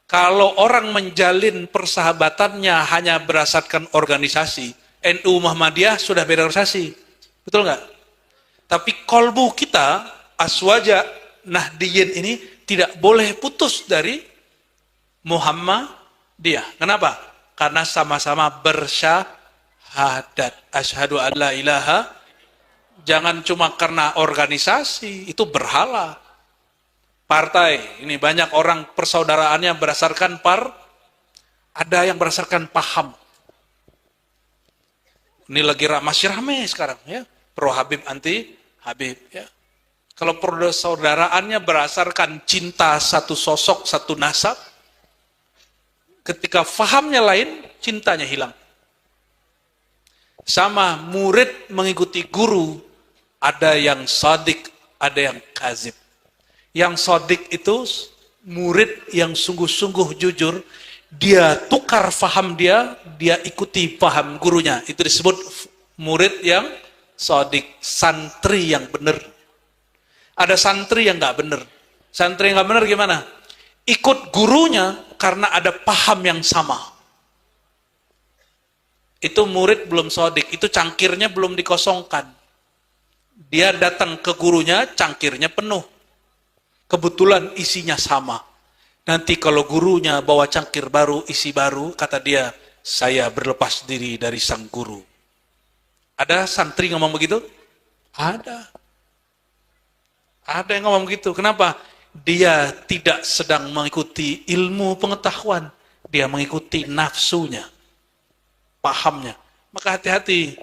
Kalau orang menjalin persahabatannya hanya berdasarkan organisasi, NU Muhammadiyah sudah beda organisasi. Betul nggak? Tapi kolbu kita, Aswaja Nahdiyin ini tidak boleh putus dari Muhammadiyah. Kenapa? Karena sama-sama bersyahadat. Asyhadu an la ilaha. Jangan cuma karena organisasi, itu berhala. Partai, ini banyak orang persaudaraannya berdasarkan ada yang berdasarkan paham. Ini lagi masih rame sekarang ya, pro Habib anti Habib ya. Kalau persaudaraannya berdasarkan cinta satu sosok, satu nasab, ketika fahamnya lain, cintanya hilang. Sama murid mengikuti guru, ada yang sadik, ada yang kazib. Yang sodik itu murid yang sungguh-sungguh jujur, dia tukar faham dia ikuti faham gurunya. Itu disebut murid yang sodik, santri yang benar. Ada santri yang nggak benar. Santri yang nggak benar gimana? Ikut gurunya karena ada paham yang sama. Itu murid belum sodik, itu cangkirnya belum dikosongkan. Dia datang ke gurunya, cangkirnya penuh. Kebetulan isinya sama. Nanti kalau gurunya bawa cangkir baru, isi baru, kata dia, saya berlepas diri dari sang guru. Ada santri ngomong begitu? Ada. Ada yang ngomong begitu. Kenapa? Dia tidak sedang mengikuti ilmu pengetahuan. Dia mengikuti nafsunya, pahamnya. Maka hati-hati.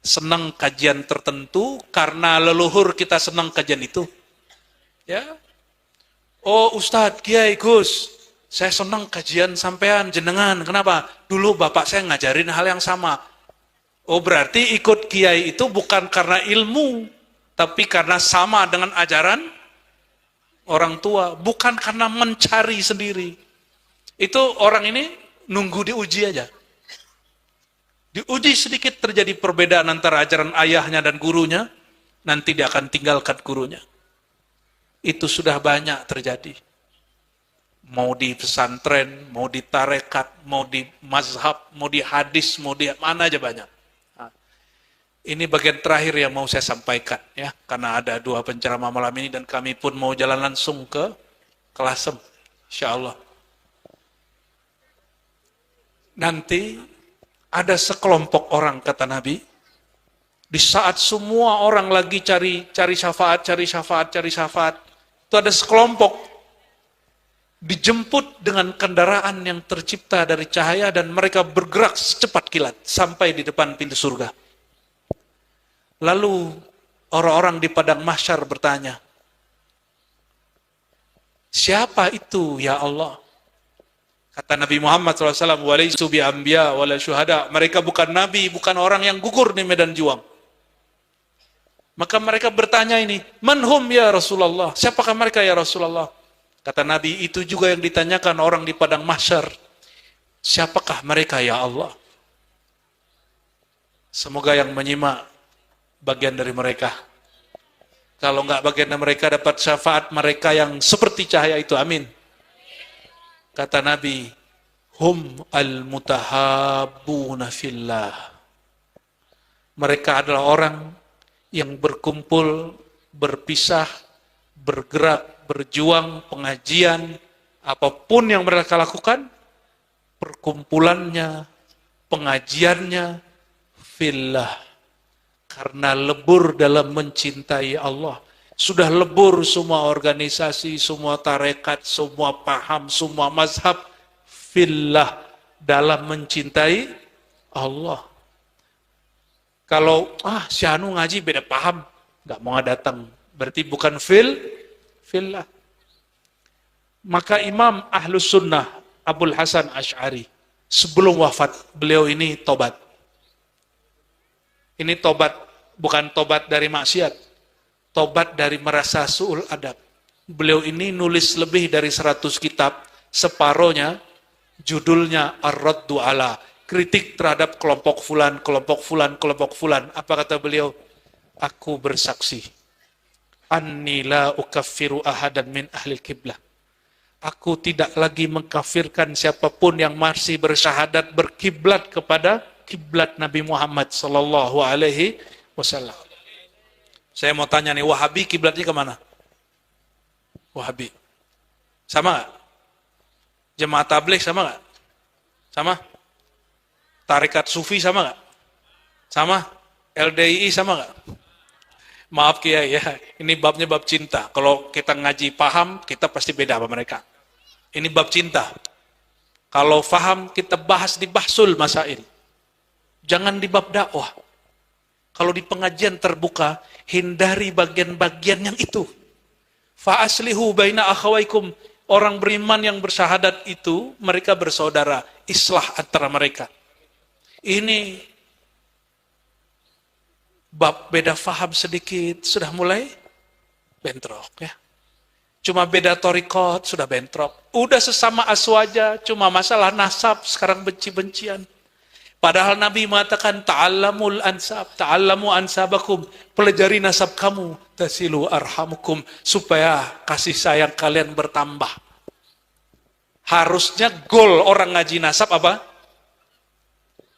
Senang kajian tertentu, karena leluhur kita senang kajian itu. Ya. Oh Ustadz, Kiai, Gus, saya senang kajian sampean, jenengan. Kenapa? Dulu bapak saya ngajarin hal yang sama. Oh berarti ikut Kiai itu bukan karena ilmu, tapi karena sama dengan ajaran orang tua. Bukan karena mencari sendiri. Itu orang ini nunggu diuji aja. Diuji sedikit terjadi perbedaan antara ajaran ayahnya dan gurunya, nanti dia akan tinggalkan gurunya. Itu sudah banyak terjadi. Mau di pesantren, mau di tarekat, mau di mazhab, mau di hadis, mau di mana aja banyak. Nah, ini bagian terakhir yang mau saya sampaikan ya, karena ada 2 penceramah malam ini dan kami pun mau jalan langsung ke Kelasem, insyaallah. Nanti ada sekelompok orang, kata Nabi, di saat semua orang lagi cari syafaat, itu ada sekelompok dijemput dengan kendaraan yang tercipta dari cahaya dan mereka bergerak secepat kilat sampai di depan pintu surga. Lalu orang-orang di padang mahsyar bertanya, Siapa itu ya Allah? Kata Nabi Muhammad SAW, walaisu bi anbiya wala syuhada. Mereka bukan nabi, bukan orang yang gugur di medan juang. Maka mereka bertanya ini, manhum ya Rasulullah? Siapakah mereka ya Rasulullah? Kata Nabi, itu juga yang ditanyakan orang di padang mahsyar. Siapakah mereka ya Allah? Semoga yang menyimak bagian dari mereka. Kalau enggak bagian dari mereka dapat syafaat mereka yang seperti cahaya itu. Amin. Kata Nabi, hum al-mutahabbuna fillah. Mereka adalah orang yang berkumpul, berpisah, bergerak, berjuang, pengajian, apapun yang mereka lakukan, perkumpulannya, pengajiannya, fillah. Karena lebur dalam mencintai Allah. Sudah lebur semua organisasi, semua tarekat, semua paham, semua mazhab, fillah, dalam mencintai Allah. Kalau si Anu ngaji beda paham, nggak mau datang, berarti bukan fillah. Maka Imam Ahlus Sunnah Abul Hasan Asy'ari sebelum wafat beliau ini tobat. Ini tobat, bukan tobat dari maksiat, tobat dari merasa su'ul adab. Beliau ini nulis lebih dari 100 kitab, separohnya judulnya Ar-Raddu ala, kritik terhadap kelompok fulan, kelompok fulan, kelompok fulan. Apa kata beliau? Aku bersaksi, anni la ukaffiru ahadan min ahli kiblah. Aku tidak lagi mengkafirkan siapapun yang masih bersyahadat berkiblat kepada kiblat Nabi Muhammad sallallahu alaihi wasallam. Saya mau tanya nih, Wahabi kiblatnya kemana? Wahabi. Sama nggak? Jemaah tabligh sama nggak? Sama? Tarekat Sufi sama nggak? Sama? LDII sama nggak? Maaf Kiai ya, ini babnya bab cinta. Kalau kita ngaji paham, kita pasti beda sama mereka. Ini bab cinta. Kalau paham, kita bahas di bahsul masail. Jangan di bab dakwah. Kalau di pengajian terbuka, hindari bagian-bagian yang itu. Fa aslihu baina akhawaikum. Orang beriman yang bersyahadat itu, mereka bersaudara. Islah antara mereka. Ini bab beda faham sedikit, sudah mulai bentrok ya. Cuma beda torikot, sudah bentrok. Udah sesama aswaja, cuma masalah nasab, sekarang benci-bencian. Padahal Nabi mengatakan, ta'allamul ansab, ta'allamu ansabakum, pelajari nasab kamu, tasilu arhamukum, supaya kasih sayang kalian bertambah. Harusnya goal orang ngaji nasab apa?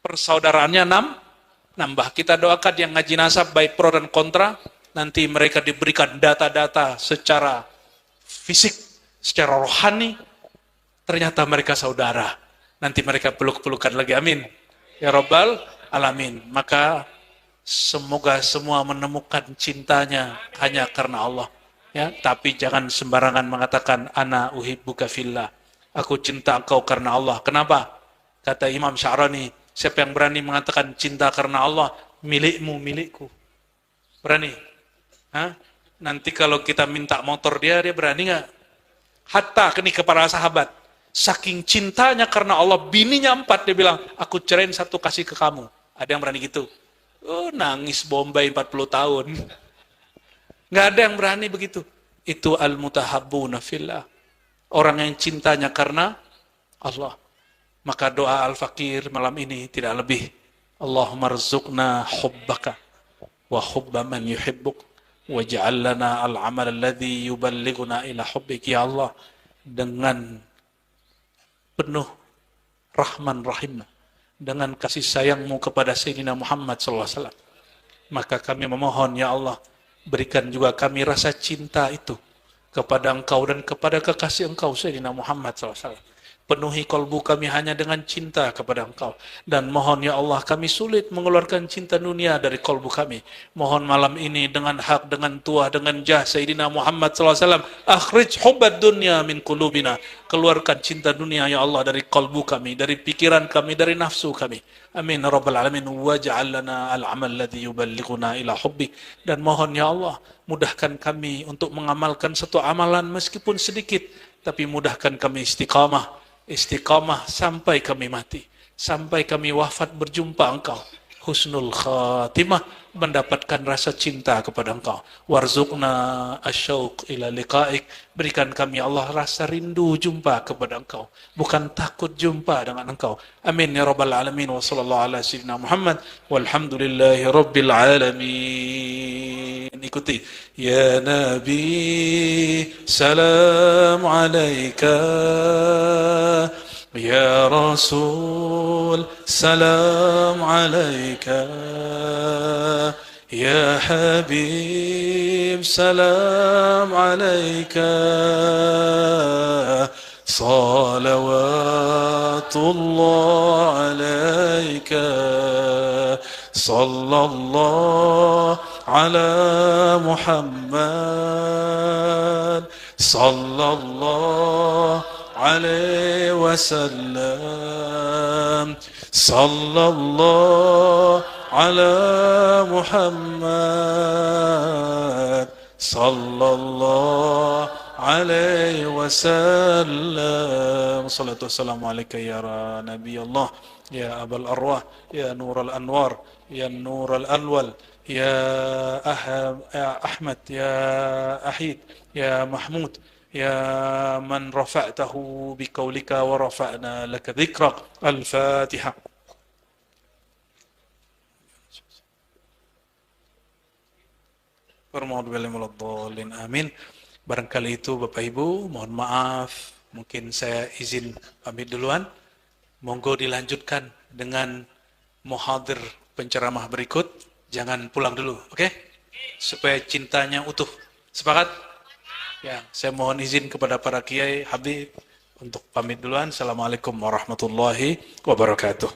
Persaudaraannya nambah. Kita doakan yang ngaji nasab baik pro dan kontra, nanti mereka diberikan data-data secara fisik, secara rohani, ternyata mereka saudara. Nanti mereka peluk-pelukan lagi, amin. Ya Rabbal Alamin. Maka semoga semua menemukan cintanya hanya karena Allah. Ya, tapi jangan sembarangan mengatakan ana uhibbuka fillah. Aku cinta engkau karena Allah. Kenapa? Kata Imam Sya'rani, siapa yang berani mengatakan cinta karena Allah, milikmu, milikku. Berani? Hah? Nanti kalau kita minta motor dia berani nggak? Hatta ini kepada sahabat. Saking cintanya karena Allah, bininya 4, dia bilang, aku cerain 1 kasih ke kamu. Ada yang berani gitu? Oh, nangis Bombay 40 tahun. Nggak ada yang berani begitu. Itu al-mutahabbuna fillah. Orang yang cintanya karena Allah. Maka doa al-fakir malam ini tidak lebih. Allahumma rzuqna hubbaka wa hubba man yuhibbuk waj'al lana al-amal alladhi yuballighuna ila hubbik. Ya Allah, dengan penuh rahman rahim, dengan kasih sayangmu kepada Sayyidina Muhammad SAW, maka kami memohon, ya Allah, berikan juga kami rasa cinta itu kepada engkau dan kepada kekasih engkau Sayyidina Muhammad SAW. Penuhi kalbu kami hanya dengan cinta kepada Engkau. Dan mohon ya Allah, kami sulit mengeluarkan cinta dunia dari kalbu kami. Mohon malam ini dengan hak, dengan tuah, dengan jah Sayyidina Muhammad SAW, akhrij hubbad dunya min qulubina. Keluarkan cinta dunia ya Allah dari kalbu kami, dari pikiran kami, dari nafsu kami. Amin ya rabbal alamin. Waj'al lana al-amal ladzi yuballighuna ila hubbik. Dan mohon ya Allah, mudahkan kami untuk mengamalkan satu amalan meskipun sedikit, tapi mudahkan kami istiqamah. Istiqamah sampai kami mati, sampai kami wafat berjumpa Engkau. Husnul khatimah, mendapatkan rasa cinta kepada Engkau. Warzuqna asyauq ila liqa'ik, berikan kami Allah rasa rindu jumpa kepada Engkau, bukan takut jumpa dengan Engkau. Amin ya rabbal alamin. Wa sallallahu ala sayyidina Muhammad walhamdulillahi rabbil alamin. Ikuti. Ya Nabi, salam alaika. Ya Rasul, salam alaika. Ya Habib, salam alaika. Salawatullah alaika. Sallallahu ala Muhammad. Sallallahu عليه وسلم. صلى الله على محمد. صلى الله عليه وسلم. الصلاة والسلام عليك يا نبي الله، يا أبا الأرواح، يا نور الأنوار، يا النور الأنول، يا أحمد، يا أحيد، يا محمود، يا من رفعته بقولك ورفعنا لك ذكرك. الفاتحة. Amin. Barangkali itu Bapak Ibu, mohon maaf, mungkin saya izin pamit duluan. Monggo dilanjutkan dengan muhadir penceramah berikut. Jangan pulang dulu, oke? Supaya cintanya utuh. Sepakat? Ya, saya mohon izin kepada para kiai, habib untuk pamit duluan. Assalamualaikum warahmatullahi wabarakatuh.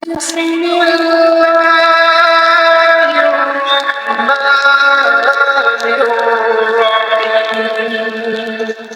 Bismillahirrahmanirrahim.